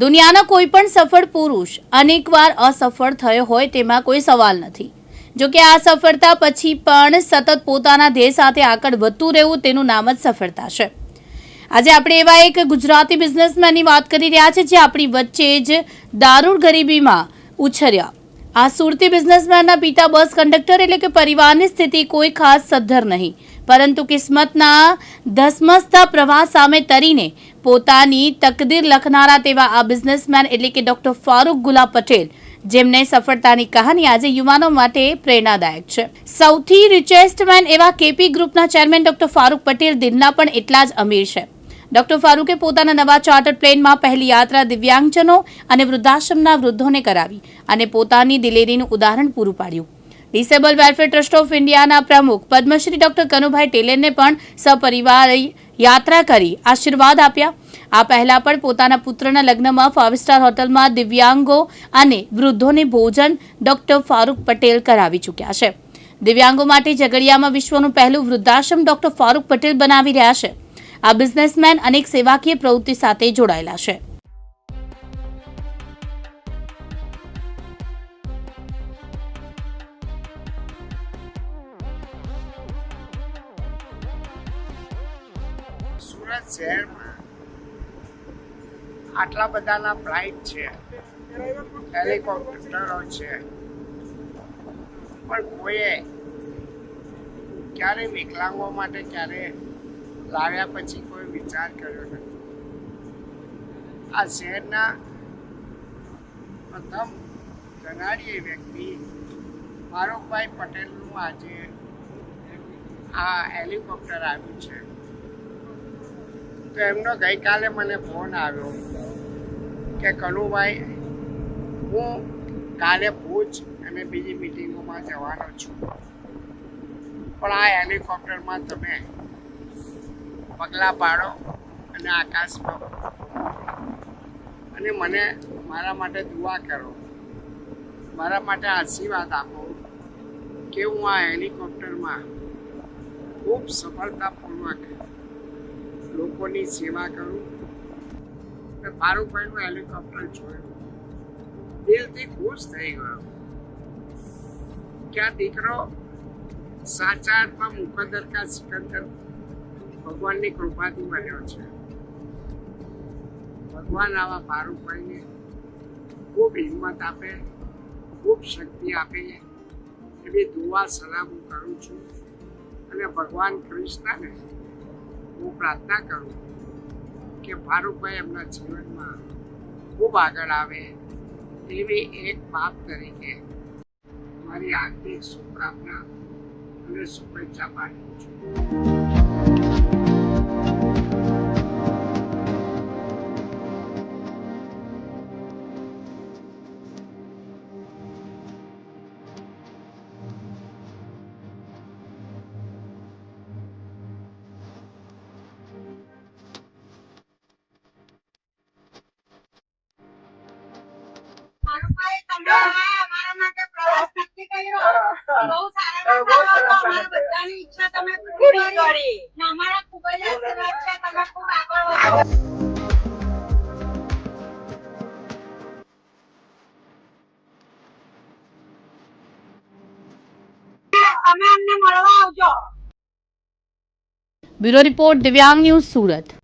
દુનિયાનો કોઈ પણ સફળ પુરુષ અનેકવાર અસફળ થયો હોય તેમાં કોઈ સવાલ નથી. જો કે આ સફળતા પછી પણ સતત પોતાના ધ્યેય સાથે આગળ વધતું રહેવું તેનું નામ જ સફળતા છે. આજે આપણે એવા એક ગુજરાતી બિઝનેસમેનની વાત કરી રહ્યા છીએ જે આપણી વચ્ચે જ દારૂણ ગરીબીમાં ઉછર્યા. આ સુરતી બિઝનેસમેનના પિતા બસ કંડક્ટર એટલે કે પરિવારની સ્થિતિ કોઈ ખાસ સદ્ધર નહીં, પરંતુ કિસ્મતના ધસમસતા પ્રવાહ સામે તરીને પોતાની તકદીર લખનારા તેવા આ બિઝનેસમેન એટલે કે ડોક્ટર ફારૂક ગુલાબ પટેલ, જેમને સફળતાની કહાની આજે યુવાનો માટે પ્રેરણાદાયક છે. સૌથી રિચેસ્ટ મેન એવા કેપી ગ્રુપના ચેરમેન ડોક્ટર ફારૂક પટેલ દિલના પણ એટલા જ અમીર છે. ડોક્ટર ફારૂકે પોતાના નવા ચાર્ટર પ્લેનમાં પહેલી યાત્રા દિવ્યાંગજનો અને વૃદ્ધાશ્રમના વૃદ્ધોને કરાવી અને પોતાની દિલેરીનું ઉદાહરણ પૂરું પાડ્યું. ડિસેબલ વેલફેર ટ્રસ્ટ ઓફ ઇન્ડિયાના પ્રમુખ પદ્મશ્રી ડોક્ટર કનુભાઈ ટેલેરને પણ સપરિવાર યાત્રા કરી આશીર્વાદ આપ્યા. આ પહેલા પણ પોતાના પુત્રના લગ્નમાં 5 સ્ટાર હોટલમાં દિવ્યાંગો અને વૃદ્ધોને ભોજન ડોક્ટર ફારૂક પટેલ કરાવી ચૂક્યા છે. દિવ્યાંગો માટે ઝઘડિયામાં વિશ્વનું પહેલું વૃદ્ધાશ્રમ ડોક્ટર ફારૂક પટેલ બનાવી રહ્યા છે. આ બિઝનેસમેન અનેક સેવાકીય પ્રવૃત્તિ સાથે જોડાયેલા છે. સુરત શહેરમાં આટલા બધાના ફ્લાઇટ છે, હેલિકોપ્ટરો છે, પણ કોઈએ ક્યારે વિકલાંગો માટે ક્યારે લાવ્યા પછી કોઈ વિચાર કર્યો નથી. આ શહેરના પ્રથમ ધનાઢ્ય વ્યક્તિ ફારૂકભાઈ પટેલનું આજે આ હેલિકોપ્ટર આવ્યું છે. તો એમનો ગઈકાલે મને ફોન આવ્યો કે કનુભાઈ, હું કાલે ભુજ અને બીજી મિટિંગોમાં જવાનો છું, પણ આ હેલિકોપ્ટરમાં તમે પગલાં પાડો અને આકાશમાં અને મને મારા માટે દુઆ કરો, મારા માટે આશીર્વાદ આપો કે હું આ હેલિકોપ્ટરમાં ખૂબ સફળતાપૂર્વક લોકોની સેવા કરું. ફારૂકભાઈનું હેલિકોપ્ટર જોયું, દિલથી ખુશ થઈ ગયો કે આ દીકરો સાચા અર્થમાં મુકદ્દર કા સિકંદર ભગવાનની કૃપાથી બન્યો છે. ભગવાન આવા ફારૂકભાઈને ખૂબ હિંમત આપે, ખૂબ શક્તિ આપે એવી દુઆ સલામ હું કરું છું. અને ભગવાન કૃષ્ણને હું પ્રાર્થના કરું કે ફારૂકભાઈ એમના જીવનમાં ખૂબ આગળ આવે એવી એક બાપ તરીકે મારી હાર્દિક શુભકામના અને શુભેચ્છા પાઠવું છું. બ્યુરો રિપોર્ટ દિવ્યાંગ ન્યૂઝ સુરત.